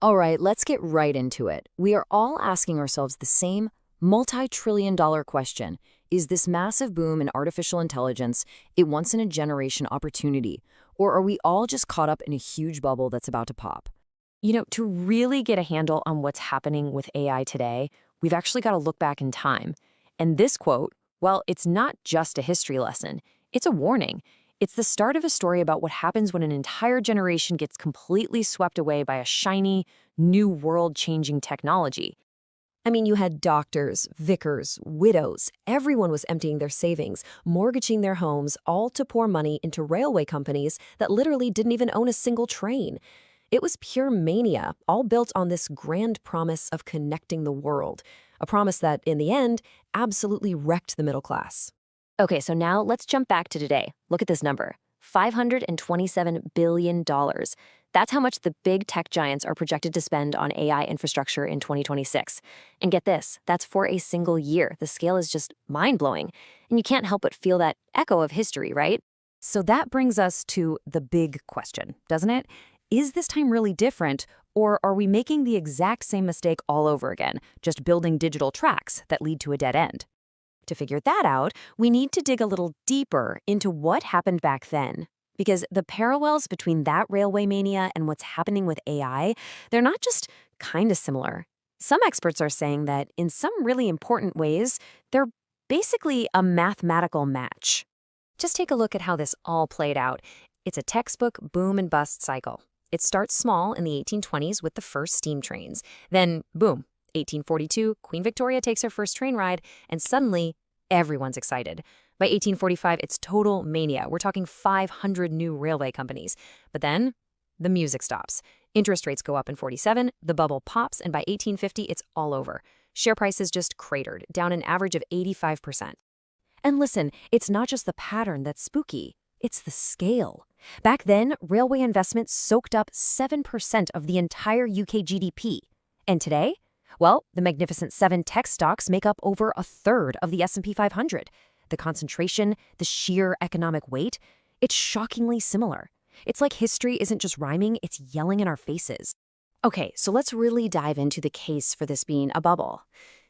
All right, let's get right into it. We are all asking ourselves the same multi-trillion-dollar question. Is this massive boom in artificial intelligence a once-in-a-generation opportunity, or are we all just caught up in a huge bubble that's about to pop? To really get a handle on what's happening with AI today, we've actually got to look back in time. And this quote, well, it's not just a history lesson, it's a warning. It's the start of a story about what happens when an entire generation gets completely swept away by a shiny, new world-changing technology. I mean, you had doctors, vicars, widows. Everyone was emptying their savings, mortgaging their homes, all to pour money into railway companies that literally didn't even own a single train. It was pure mania, all built on this grand promise of connecting the world, a promise that, in the end, absolutely wrecked the middle class. Okay, so now let's jump back to today. Look at this number, $527 billion. That's how much the big tech giants are projected to spend on AI infrastructure in 2026. And get this, that's for a single year. The scale is just mind-blowing. And you can't help but feel that echo of history, right? So that brings us to the big question, doesn't it? Is this time really different, or are we making the exact same mistake all over again, just building digital tracks that lead to a dead end? To figure that out, we need to dig a little deeper into what happened back then. Because the parallels between that railway mania and what's happening with AI, they're not just kind of similar. Some experts are saying that in some really important ways, they're basically a mathematical match. Just take a look at how this all played out. It's a textbook boom and bust cycle. It starts small in the 1820s with the first steam trains. Then, boom, 1842, Queen Victoria takes her first train ride, and suddenly, everyone's excited. By 1845, it's total mania. We're talking 500 new railway companies. But then, the music stops. Interest rates go up in 47, the bubble pops, and by 1850, it's all over. Share prices just cratered, down an average of 85%. And listen, it's not just the pattern that's spooky. It's the scale. Back then, railway investment soaked up 7% of the entire UK GDP. And today? Well, the Magnificent Seven tech stocks make up over a third of the S&P 500. The concentration, the sheer economic weight, it's shockingly similar. It's like history isn't just rhyming, it's yelling in our faces. Okay, so let's really dive into the case for this being a bubble.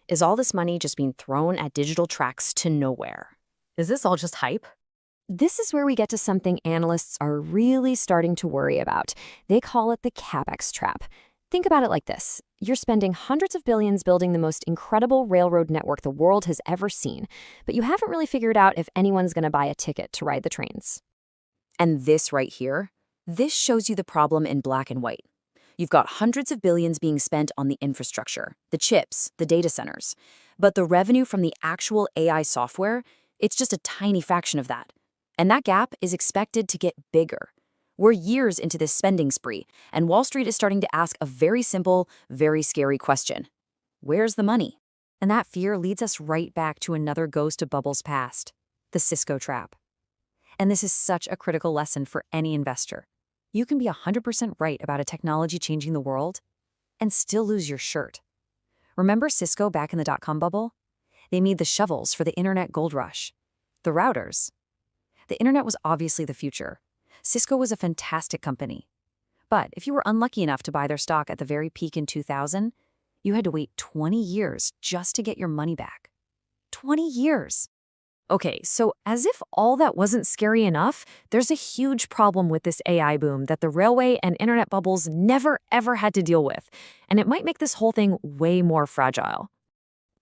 Is all this money just being thrown at digital tracks to nowhere? Is this all just hype? This is where we get to something analysts are really starting to worry about. They call it the CapEx Trap. Think about it like this. You're spending hundreds of billions building the most incredible railroad network the world has ever seen, but you haven't really figured out if anyone's going to buy a ticket to ride the trains. And this right here, this shows you the problem in black and white. You've got hundreds of billions being spent on the infrastructure, the chips, the data centers. But the revenue from the actual AI software, it's just a tiny fraction of that. And that gap is expected to get bigger. We're years into this spending spree, and Wall Street is starting to ask a very simple, very scary question. Where's the money? And that fear leads us right back to another ghost of bubbles past, the Cisco trap. And this is such a critical lesson for any investor. You can be 100% right about a technology changing the world and still lose your shirt. Remember Cisco back in the dot-com bubble? They made the shovels for the internet gold rush, the routers. The internet was obviously the future. Cisco was a fantastic company. But if you were unlucky enough to buy their stock at the very peak in 2000, you had to wait 20 years just to get your money back. 20 years! Okay, so as if all that wasn't scary enough, there's a huge problem with this AI boom that the railway and internet bubbles never ever had to deal with, and it might make this whole thing way more fragile.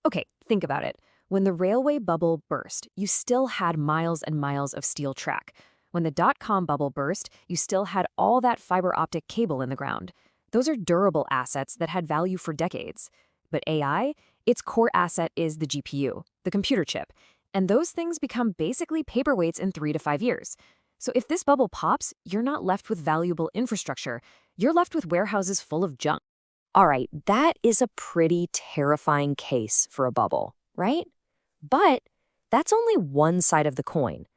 Okay, think about it. When the railway bubble burst, you still had miles and miles of steel track. When the dot-com bubble burst, you still had all that fiber optic cable in the ground. Those are durable assets that had value for decades. But AI, its core asset is the GPU, the computer chip. And those things become basically paperweights in 3 to 5 years. So if this bubble pops, you're not left with valuable infrastructure. You're left with warehouses full of junk. All right, that is a pretty terrifying case for a bubble, right? But that's only one side of the coin.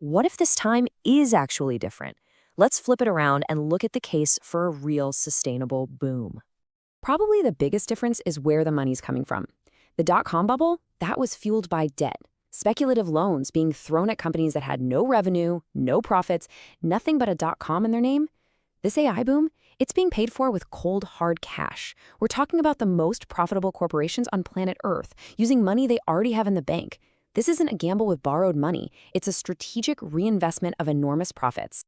What if this time is actually different? Let's flip it around and look at the case for a real sustainable boom. Probably the biggest difference is where the money's coming from. The dot-com bubble, that was fueled by debt. Speculative loans being thrown at companies that had no revenue, no profits, nothing but a .com in their name. This AI boom, It's being paid for with cold, hard cash. We're talking about the most profitable corporations on planet Earth, using money they already have in the bank. This isn't a gamble with borrowed money. It's a strategic reinvestment of enormous profits.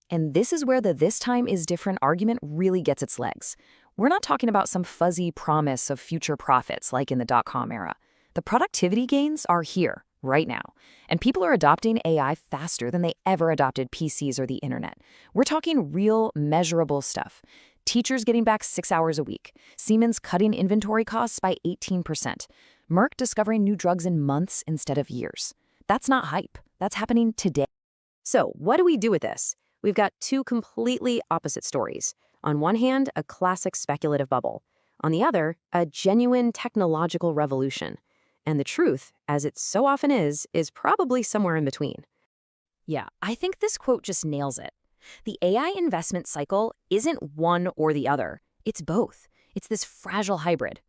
And this is where the "this time is different" argument really gets its legs. We're not talking about some fuzzy promise of future profits like in the dot-com era. The productivity gains are here, right now. And people are adopting AI faster than they ever adopted PCs or the internet. We're talking real, measurable stuff. Teachers getting back 6 hours a week. Siemens cutting inventory costs by 18%. Merck discovering new drugs in months instead of years. That's not hype. That's happening today. So, what do we do with this? We've got two completely opposite stories. On one hand, a classic speculative bubble. On the other, a genuine technological revolution. And the truth, as it so often is probably somewhere in between. Yeah, I think this quote just nails it. The AI investment cycle isn't one or the other. It's both. It's this fragile hybrid.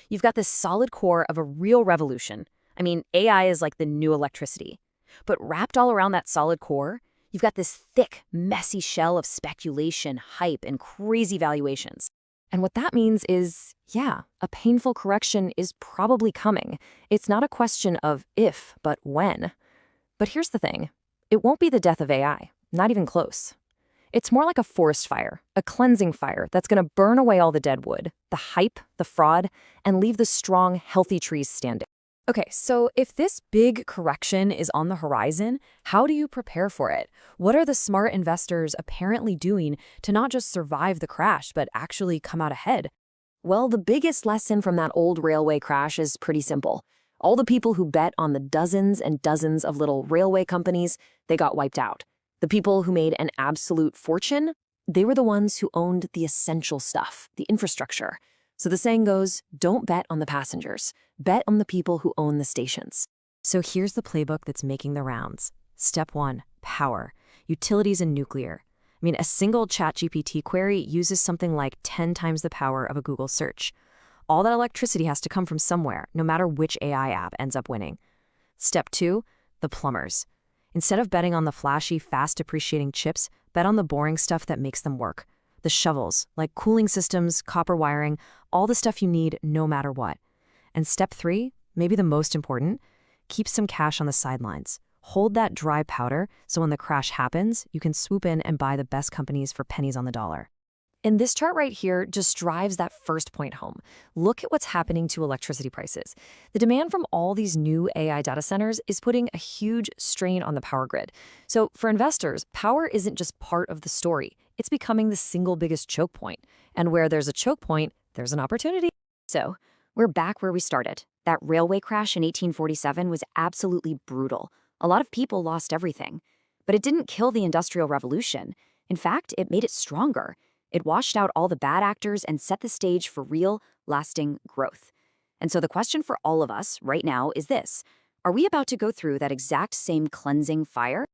You've got this solid core of a real revolution. I mean, AI is like the new electricity. But wrapped all around that solid core, you've got this thick, messy shell of speculation, hype, and crazy valuations. And what that means is, yeah, a painful correction is probably coming. It's not a question of if, but when. But here's the thing. It won't be the death of AI, not even close. It's more like a forest fire, a cleansing fire that's going to burn away all the dead wood, the hype, the fraud, and leave the strong, healthy trees standing. Okay, so if this big correction is on the horizon, how do you prepare for it? What are the smart investors apparently doing to not just survive the crash, but actually come out ahead? Well, the biggest lesson from that old railway crash is pretty simple. All the people who bet on the dozens and dozens of little railway companies, they got wiped out. The people who made an absolute fortune, they were the ones who owned the essential stuff, the infrastructure. So the saying goes, don't bet on the passengers, bet on the people who own the stations. So here's the playbook that's making the rounds. Step 1, power, utilities and nuclear. I mean, a single ChatGPT query uses something like 10 times the power of a Google search. All that electricity has to come from somewhere, no matter which AI app ends up winning. Step 2, the plumbers. Instead of betting on the flashy, fast-depreciating chips, bet on the boring stuff that makes them work. The shovels, like cooling systems, copper wiring, all the stuff you need no matter what. And step 3, maybe the most important, keep some cash on the sidelines. Hold that dry powder so when the crash happens, you can swoop in and buy the best companies for pennies on the dollar. And this chart right here just drives that first point home. Look at what's happening to electricity prices. The demand from all these new AI data centers is putting a huge strain on the power grid. So for investors, power isn't just part of the story. It's becoming the single biggest choke point. And where there's a choke point, there's an opportunity. So, we're back where we started. That railway crash in 1847 was absolutely brutal. A lot of people lost everything. But it didn't kill the Industrial Revolution. In fact, it made it stronger. It washed out all the bad actors and set the stage for real, lasting growth. And so the question for all of us right now is this: are we about to go through that exact same cleansing fire?